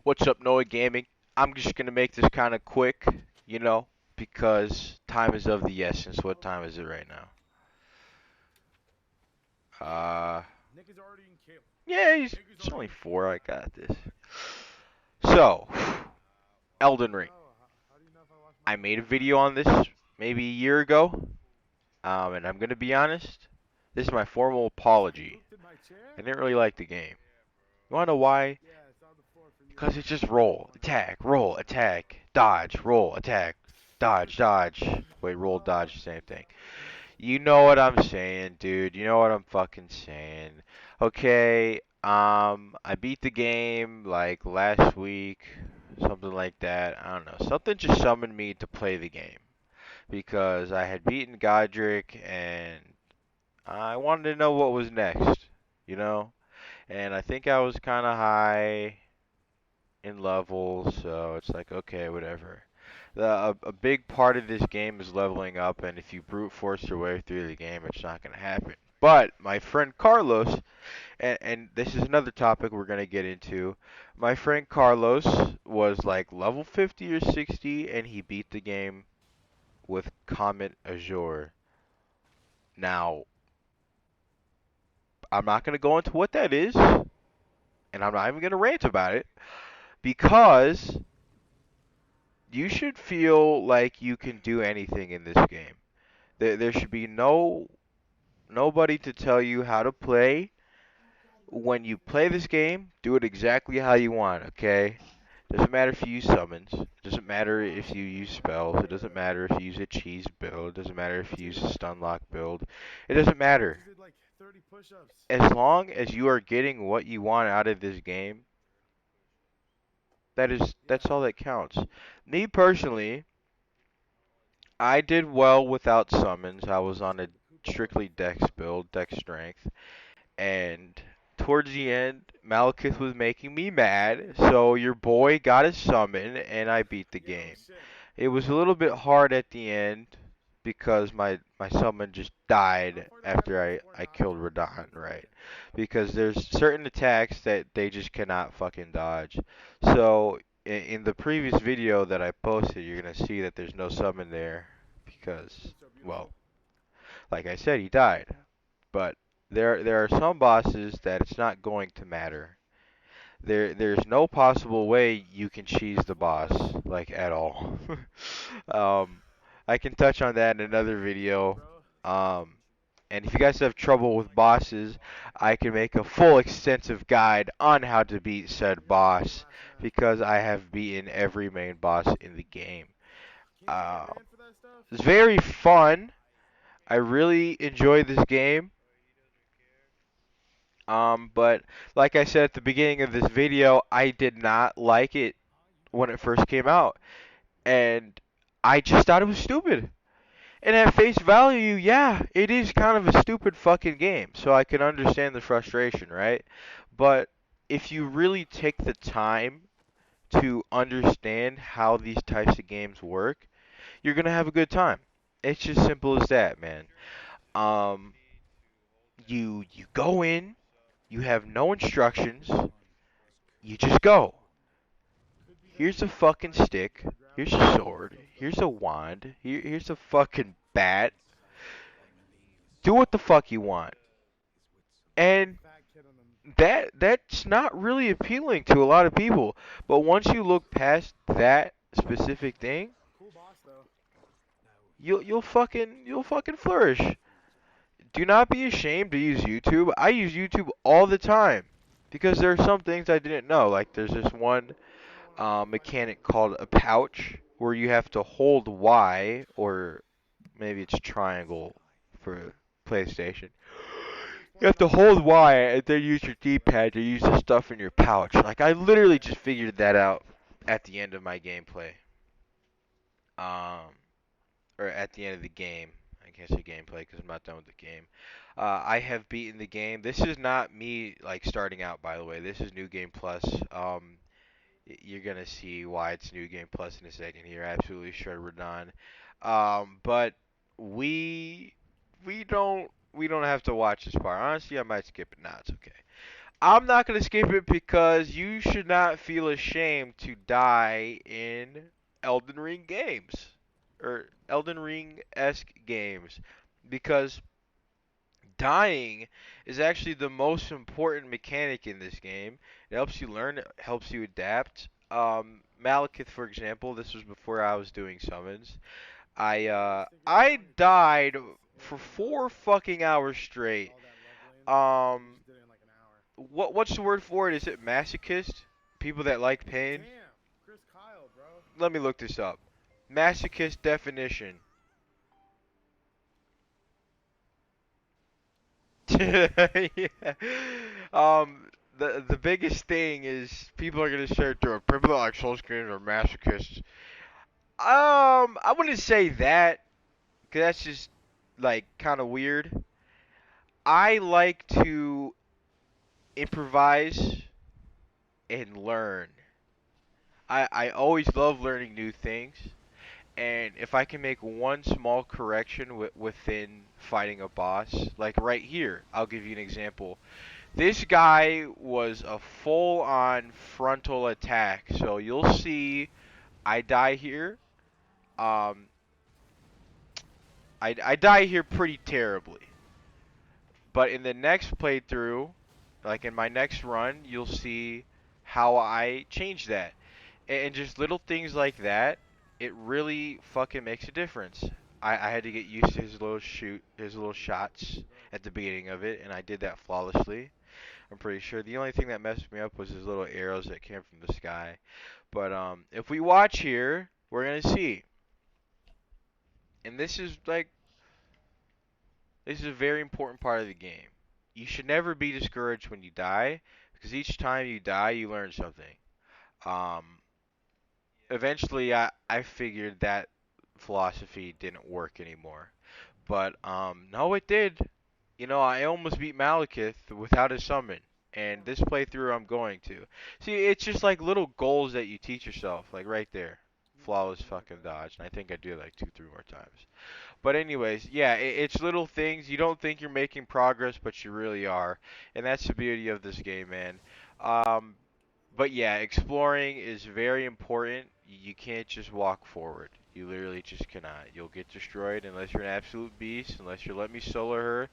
What's up, Noah Gaming? I'm just gonna make this kind of quick, you know, because time is of the essence. What time is it right now? Yeah, it's only 4. I got this. So, Elden Ring. I made a video on this maybe a year ago, and I'm gonna be honest. This is my formal apology. I didn't really like the game. You wanna know why? Because it's just roll, attack, dodge, roll, attack, dodge, dodge. Wait, roll, dodge, same thing. You know what I'm saying, dude. You know what I'm fucking saying. Okay, I beat the game like last week, something like that. I don't know. Something just summoned me to play the game because I had beaten Godric and I wanted to know what was next, you know? And I think I was kind of high in levels, so it's like, okay, whatever. A big part of this game is leveling up, and if you brute force your way through the game, it's not going to happen. But my friend Carlos, and this is another topic we're going to get into. My friend Carlos was like level 50 or 60, and he beat the game with Comet Azure. Now, I'm not going to go into what that is, and I'm not even going to rant about it, because you should feel like you can do anything in this game. There should be nobody to tell you how to play. When you play this game, do it exactly how you want, okay? Doesn't matter if you use summons. It doesn't matter if you use spells. It doesn't matter if you use a cheese build. It doesn't matter if you use a stun lock build. It doesn't matter. As long as you are getting what you want out of this game, that's all that counts. Me personally, I did well without summons. I was on a strictly dex build, dex strength, and towards the end, Malekith was making me mad, so your boy got a summon, and I beat the game. It was a little bit hard at the end because my summon just died after I killed Radahn, right? Because there's certain attacks that they just cannot fucking dodge. So in the previous video that I posted, you're gonna see that there's no summon there because, well, like I said, he died. But there are some bosses that it's not going to matter. There's no possible way you can cheese the boss, like, at all. um, I can touch on that in another video. Um, and if you guys have trouble with bosses, I can make a full extensive guide on how to beat said boss because I have beaten every main boss in the game. Uh, it's very fun. I really enjoy this game. But like I said at the beginning of this video, I did not like it when it first came out. And I just thought it was stupid. And at face value, yeah, it is kind of a stupid fucking game. So I can understand the frustration, right? But if you really take the time to understand how these types of games work, you're gonna have a good time. It's just simple as that, man. Um, you go in, you have no instructions, you just go. Here's a fucking stick. Here's a sword. Here's a wand. Here's a fucking bat. Do what the fuck you want. And that's not really appealing to a lot of people. But once you look past that specific thing, you'll fucking flourish. Do not be ashamed to use YouTube. I use YouTube all the time because there are some things I didn't know. Like there's this one mechanic called a pouch where you have to hold Y, or maybe it's triangle for PlayStation. You have to hold Y and then use your D-pad to use the stuff in your pouch. Like I literally just figured that out at the end of my gameplay. Um, or at the end of the game. I can't say gameplay because I'm not done with the game. I have beaten the game. This is not me like starting out, by the way. This is New Game Plus. You're gonna see why it's New Game Plus in a second here. Absolutely sure we're done. But we we don't have to watch this part. Honestly, I might skip it. Nah, it's okay. I'm not gonna skip it because you should not feel ashamed to die in Elden Ring games or Elden Ring-esque games because dying is actually the most important mechanic in this game. It helps you learn, it helps you adapt. Malekith, for example, this was before I was doing summons. I died for 4 fucking hours straight. Um, what's the word for it? Is it masochist? People that like pain? Let me look this up. Masochist definition. Yeah. The biggest thing is people are gonna start doing people that like Souls games are masochists. I wouldn't say that, 'cause that's just like kind of weird. I like to improvise and learn. I always love learning new things, and if I can make one small correction within fighting a boss, like right here, I'll give you an example. This guy was a full-on frontal attack, so you'll see I die here. Um, I die here pretty terribly, but in the next playthrough, like in my next run, you'll see how I change that. And just little things like that, it really fucking makes a difference. I had to get used to his little shots at the beginning of it, and I did that flawlessly. I'm pretty sure. The only thing that messed me up was his little arrows that came from the sky. But if we watch here, we're gonna see, and this is a very important part of the game. You should never be discouraged when you die, because each time you die, you learn something. Um, Eventually I figured that philosophy didn't work anymore. But no, it did. You know, I almost beat Malekith without a summon, and this playthrough I'm going to. See, it's just like little goals that you teach yourself, like right there. Flawless fucking dodge, and I think I do it like 2, 3 more times. But anyways, yeah, it's little things. You don't think you're making progress, but you really are, and that's the beauty of this game, man. Um, but yeah, exploring is very important. You can't just walk forward. You literally just cannot. You'll get destroyed unless you're an absolute beast. Unless you let me solo her,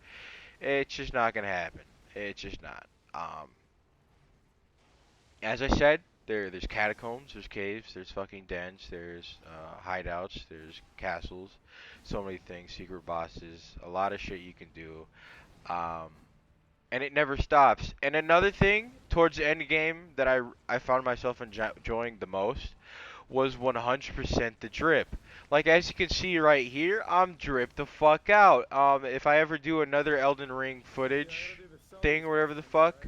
it's just not gonna happen. It's just not. As I said, there's catacombs, there's caves, there's fucking dens, there's hideouts, there's castles, so many things, secret bosses, a lot of shit you can do. Um, and it never stops. And another thing towards the end game that I found myself enjoying the most was 100% the drip. Like as you can see right here, I'm dripped the fuck out. If I ever do another Elden Ring footage thing or whatever the fuck,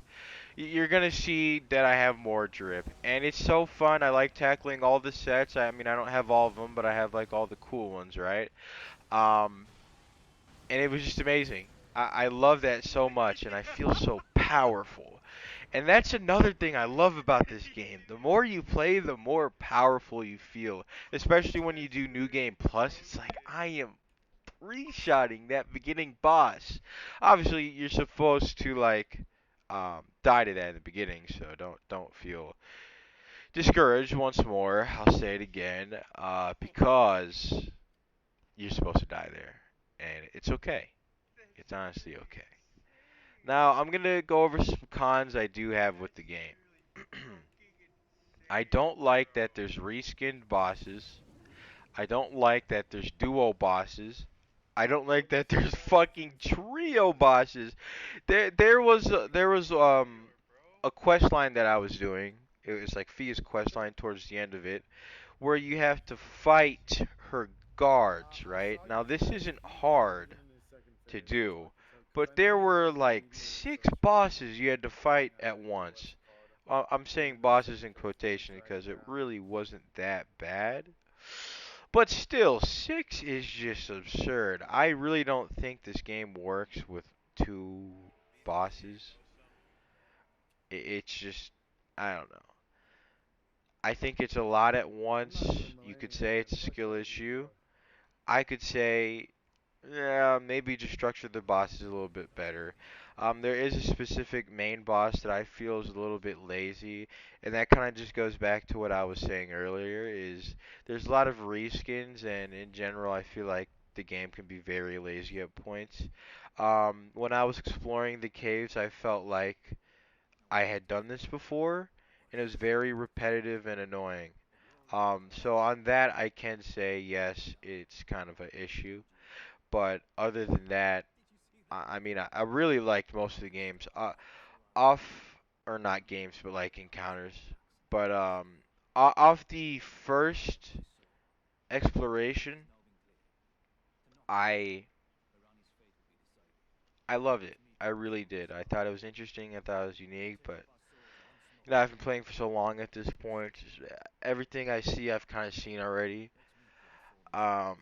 you're gonna see that I have more drip, and it's so fun. I like tackling all the sets. I mean, I don't have all of them, but I have like all the cool ones, right? Um, and it was just amazing. I love that so much, and I feel so powerful. And that's another thing I love about this game. The more you play, the more powerful you feel. Especially when you do New Game Plus, it's like I am three-shotting that beginning boss. Obviously, you're supposed to like die to that in the beginning, so don't feel discouraged. Once more, I'll say it again, because you're supposed to die there, and it's okay. It's honestly okay. Now, I'm going to go over some cons I do have with the game. I don't like that there's reskinned bosses. I don't like that there's duo bosses. I don't like that there's fucking trio bosses. There was a quest line that I was doing. It was like Fia's quest line towards the end of it, where you have to fight her guards, right? Now this isn't hard to do, but there were like 6 bosses you had to fight at once. I'm saying bosses in quotation because it really wasn't that bad. But still, 6 is just absurd. I really don't think this game works with 2 bosses. It's just, I don't know. I think it's a lot at once. You could say it's a skill issue. I could say, yeah, maybe just structure the bosses a little bit better. There is a specific main boss that I feel is a little bit lazy, and that kind of just goes back to what I was saying earlier, is there's a lot of reskins, and in general, I feel like the game can be very lazy at points. When I was exploring the caves, I felt like I had done this before, and it was very repetitive and annoying. So on that, I can say yes, it's kind of an issue. But other than that, I mean, I really liked most of the games. Off or not games, but like encounters. But off the first exploration, I I loved it. I really did. I thought it was interesting. I thought it was unique. But I've been playing for so long at this point. Everything I see, I've kind of seen already. Um,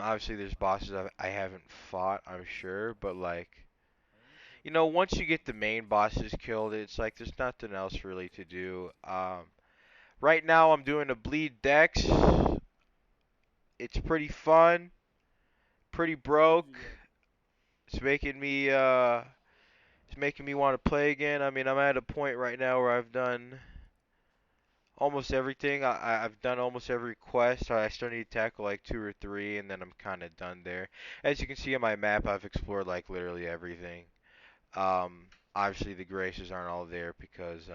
obviously, there's bosses I haven't fought, I'm sure, but like, once you get the main bosses killed, it's like there's nothing else really to do. Right now, I'm doing a bleed dex. It's pretty fun, pretty broke. It's making me want to play again. I mean, I'm at a point right now where I've done almost everything. I've done almost every quest. I still need to tackle like two or three, and then I'm kind of done there. As you can see on my map, I've explored like literally everything. Obviously the graces aren't all there because,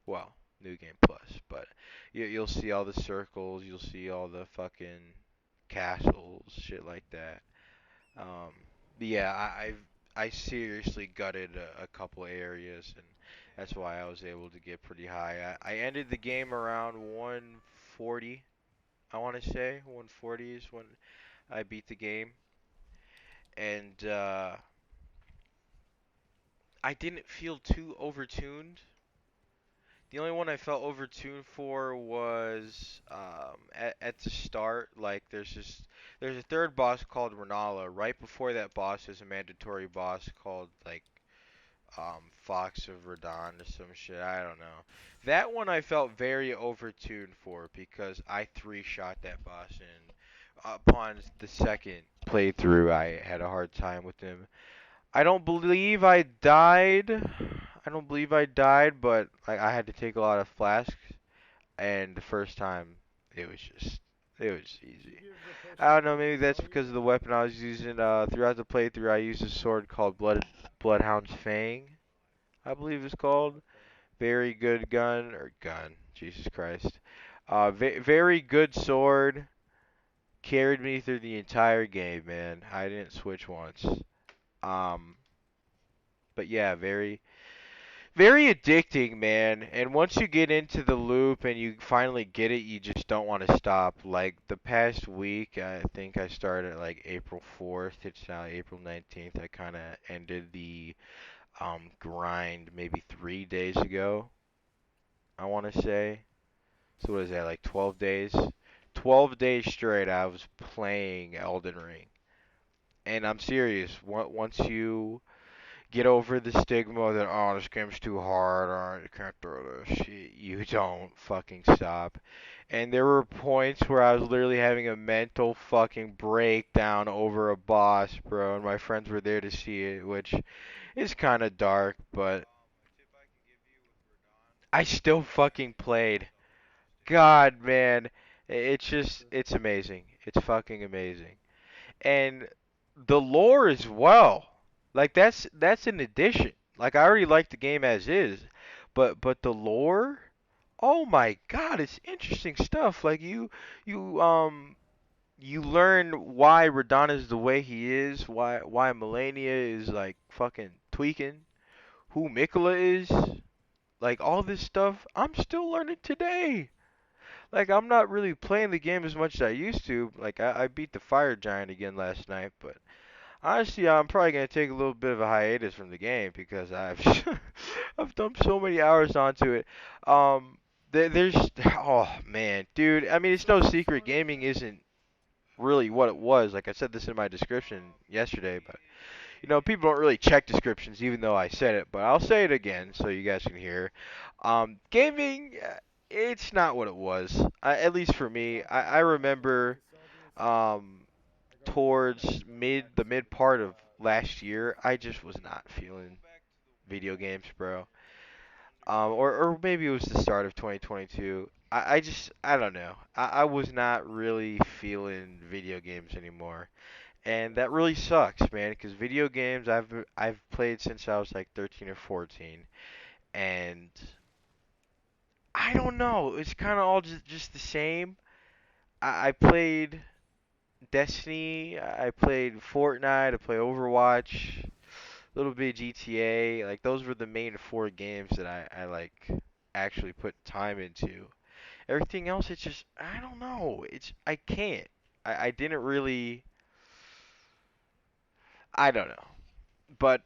well, New Game Plus. But you'll see all the circles. You'll see all the fucking castles, shit like that. Um, but yeah, I seriously gutted a couple areas, and that's why I was able to get pretty high. I ended the game around 140. I want to say 140 is when I beat the game, and I didn't feel too overtuned. The only one I felt overtuned for was at the start. Like there's a third boss called Renala. Right before that boss is a mandatory boss called like Fox of Radon or some shit. I don't know. That one I felt very overtuned for because I three shot that boss, and upon the second playthrough I had a hard time with him. I don't believe I died. I don't believe I died, but I had to take a lot of flasks, and the first time it was just it was easy. I don't know, maybe that's because of the weapon I was using. Throughout the playthrough, I used a sword called Bloodhound's Fang, I believe it's called. Very good gun. Jesus Christ. Very good sword. Carried me through the entire game, man. I didn't switch once. Um, but yeah, very addicting, man. And once you get into the loop and you finally get it, you just don't want to stop. Like the past week, I think I started like April 4th. It's now April 19th. I kind of ended the grind maybe 3 days ago, I want to say. So what is that, like 12 days? 12 days straight I was playing Elden Ring. And I'm serious, once you get over the stigma that, oh, this game's too hard, or I can't do this, you don't fucking stop. And there were points where I was literally having a mental fucking breakdown over a boss, bro, and my friends were there to see it, which is kind of dark, but I still fucking played. God, man, it's amazing. It's fucking amazing. And the lore as well. Like that's an addition. Like I already like the game as is, but the lore, oh my God, it's interesting stuff. Like you you learn why Radon is the way he is, why Melania is like fucking tweaking, who Mikola is, like all this stuff. I'm still learning today. Like I'm not really playing the game as much as I used to. Like I beat the fire giant again last night, but honestly, I'm probably gonna take a little bit of a hiatus from the game because I've I've dumped so many hours onto it. There's oh man, dude. I mean, it's no secret gaming isn't really what it was. Like I said this in my description yesterday, but people don't really check descriptions, even though I said it. But I'll say it again so you guys can hear. Gaming, it's not what it was. At least for me, I remember um, towards the mid part of last year, I just was not feeling video games, bro. Or maybe it was the start of 2022. I don't know. I was not really feeling video games anymore. And that really sucks, man, because video games I've played since I was like 13 or 14, and I don't know, it's kind of all just the same. I played Destiny, I played Fortnite, I played Overwatch, a little bit of GTA. Like those were the main four games that I like actually put time into. Everything else, it's just I don't know. It's I can't. I didn't really. I don't know. But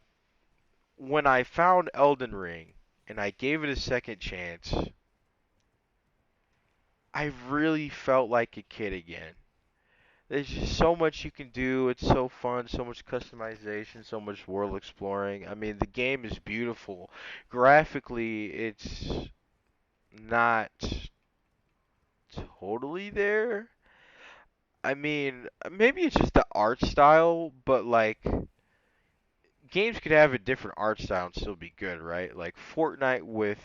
when I found Elden Ring and I gave it a second chance, I really felt like a kid again. There's just so much you can do. It's so fun, so much customization, so much world exploring. I mean, the game is beautiful. Graphically, it's not totally there. I mean, maybe it's just the art style, but like games could have a different art style and still be good, right? Like Fortnite with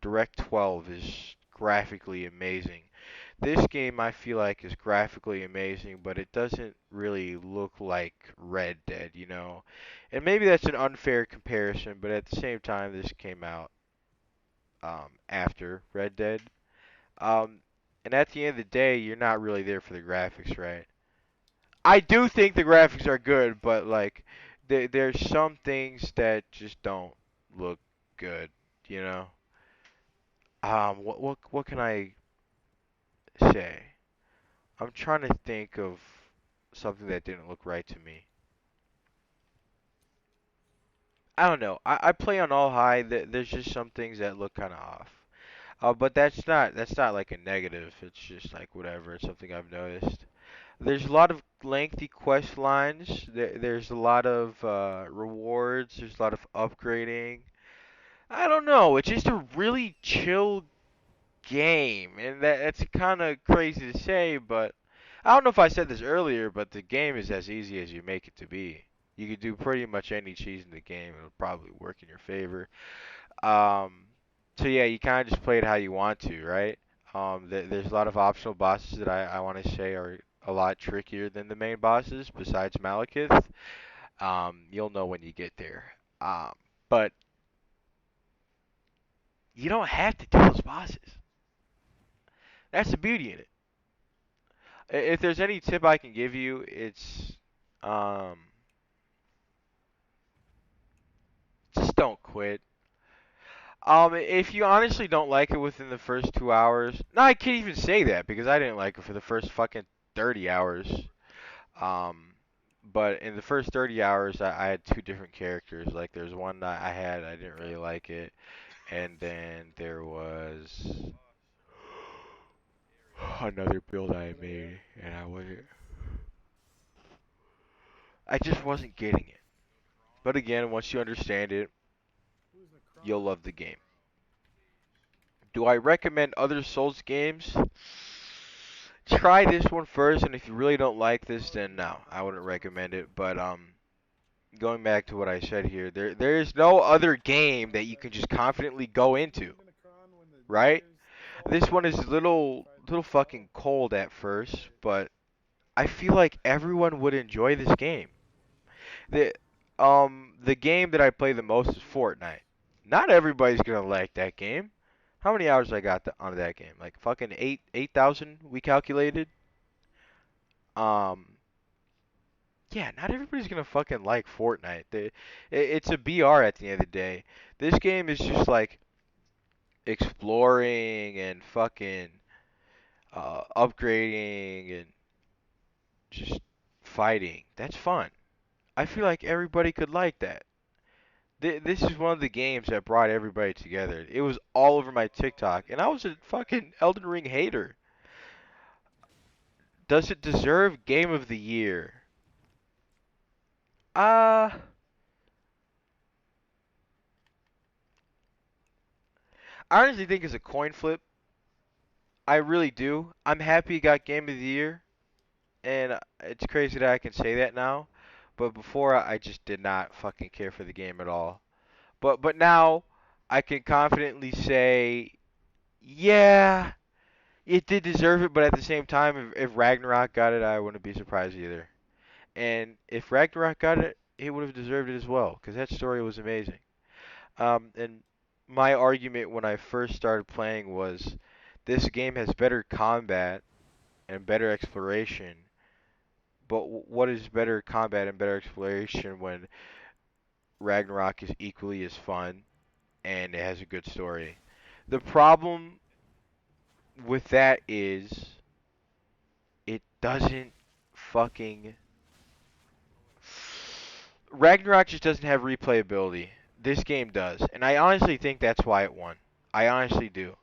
Direct 12 is graphically amazing. This game I feel like is graphically amazing, but it doesn't really look like Red Dead, you know. And maybe that's an unfair comparison, but at the same time, this came out after Red Dead. Um, and at the end of the day, you're not really there for the graphics, right? I do think the graphics are good, but like there's some things that just don't look good, you know. What can I say? I'm trying to think of something that didn't look right to me. I don't know. I play on all high. There's just some things that look kind of off. But that's not like a negative. It's just like whatever. It's something I've noticed. There's a lot of lengthy quest lines. There's a lot of rewards. There's a lot of upgrading. I don't know. It's just a really chill game, and that's kind of crazy to say, but I don't know if I said this earlier, but the game is as easy as you make it to be. You could do pretty much any cheese in the game. It'll probably work in your favor. Um, so yeah, you kind of just play it how you want to, right? There's a lot of optional bosses that I want to say are a lot trickier than the main bosses, besides Malekith. You'll know when you get there. But you don't have to do those bosses. That's the beauty in it. If there's any tip I can give you, it's um, just don't quit. If you honestly don't like it within the first 2 hours, no, I can't even say that because I didn't like it for the first fucking 30 hours. Um, but in the first 30 hours, I had two different characters. Like, there's one that I had, I didn't really like it, and then there was another build I made, and I just wasn't getting it. But again, once you understand it, you'll love the game. Do I recommend other Souls games? Try this one first, and if you really don't like this, then no, I wouldn't recommend it. But going back to what I said here, there is no other game that you can just confidently go into, right? This one is little fucking cold at first, but I feel like everyone would enjoy this game. The the game that I play the most is Fortnite. Not everybody's gonna like that game. How many hours I got on that game? Like fucking 8,000 we calculated. Um yeah, not everybody's gonna fucking like Fortnite. It's a BR at the end of the day. This game is just like exploring and fucking upgrading and just fighting. That's fun. I feel like everybody could like that. This is one of the games that brought everybody together. It was all over my TikTok, and I was a fucking Elden Ring hater. Does it deserve Game of the Year? Uh, I honestly think it's a coin flip. I really do. I'm happy it got Game of the Year, and it's crazy that I can say that now. But before I just did not fucking care for the game at all. But now I can confidently say, yeah, it did deserve it. But at the same time, if Ragnarok got it, I wouldn't be surprised either. And if Ragnarok got it, it would have deserved it as well because that story was amazing. And my argument when I first started playing was this game has better combat and better exploration. But what is better combat and better exploration when Ragnarok is equally as fun and it has a good story? The problem with that is it doesn't fucking Ragnarok just doesn't have replayability. This game does, and I honestly think that's why it won. I honestly do.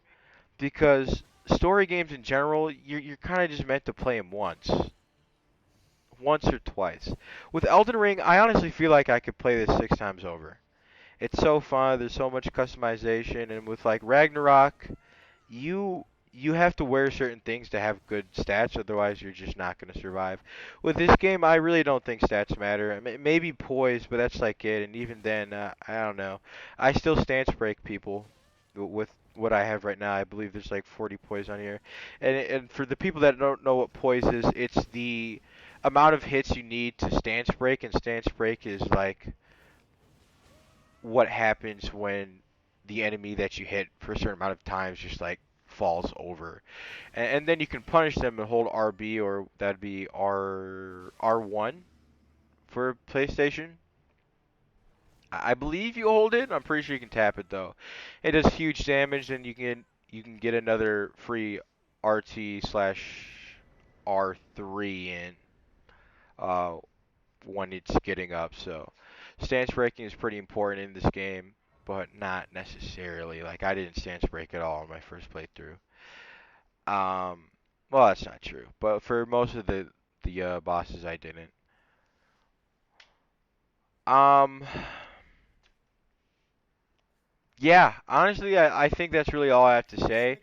Because story games in general, you're kind of just meant to play them once or twice. With Elden Ring, I honestly feel like I could play this 6 times over. It's so fun. There's so much customization, and with like Ragnarok, you have to wear certain things to have good stats, otherwise you're just not going to survive. With this game, I really don't think stats matter. Maybe poise, but that's like it. And even then, I don't know. I still stance break people with what I have right now. I believe there's like 40 poise on here. And for the people that don't know what poise is, it's the amount of hits you need to stance break, and stance break is like what happens when the enemy that you hit for a certain amount of times just like falls over, and then you can punish them and hold RB, or that'd be R1 for PlayStation. I believe you hold it. I'm pretty sure you can tap it though. It does huge damage, and you can get another free RT slash R3 in uh when it's getting up. So stance breaking is pretty important in this game, but not necessarily. Like I didn't stance break at all in my first playthrough. Um, well, that's not true, but for most of the bosses, I didn't. Um, yeah, honestly, I think that's really all I have to say.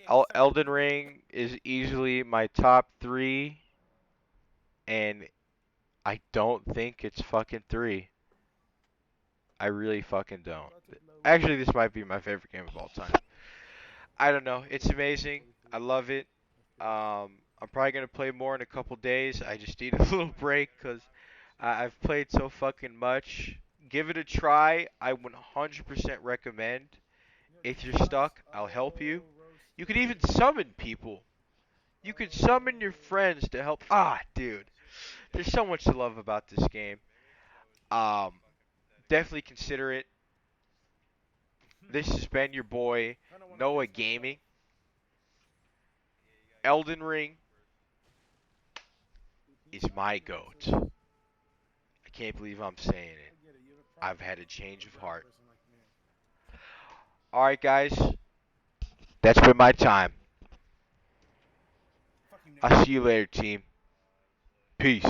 Elden Ring is easily my top three, and I don't think it's fucking three. I really fucking don't. Actually, this might be my favorite game of all time. I don't know. It's amazing. I love it. I'm probably gonna play more in a couple days. I just need a little break because I've played so fucking much. Give it a try. I 100% recommend. If you're stuck, I'll help you. You can even summon people. You can summon your friends to help. Ah, dude, there's so much to love about this game. Um, Definitely consider it. This has been your boy Noah Gaming. Elden Ring is my goat. I can't believe I'm saying it. I've had a change of heart. Alright, guys. That's been my time. I'll see you later, team. Peace.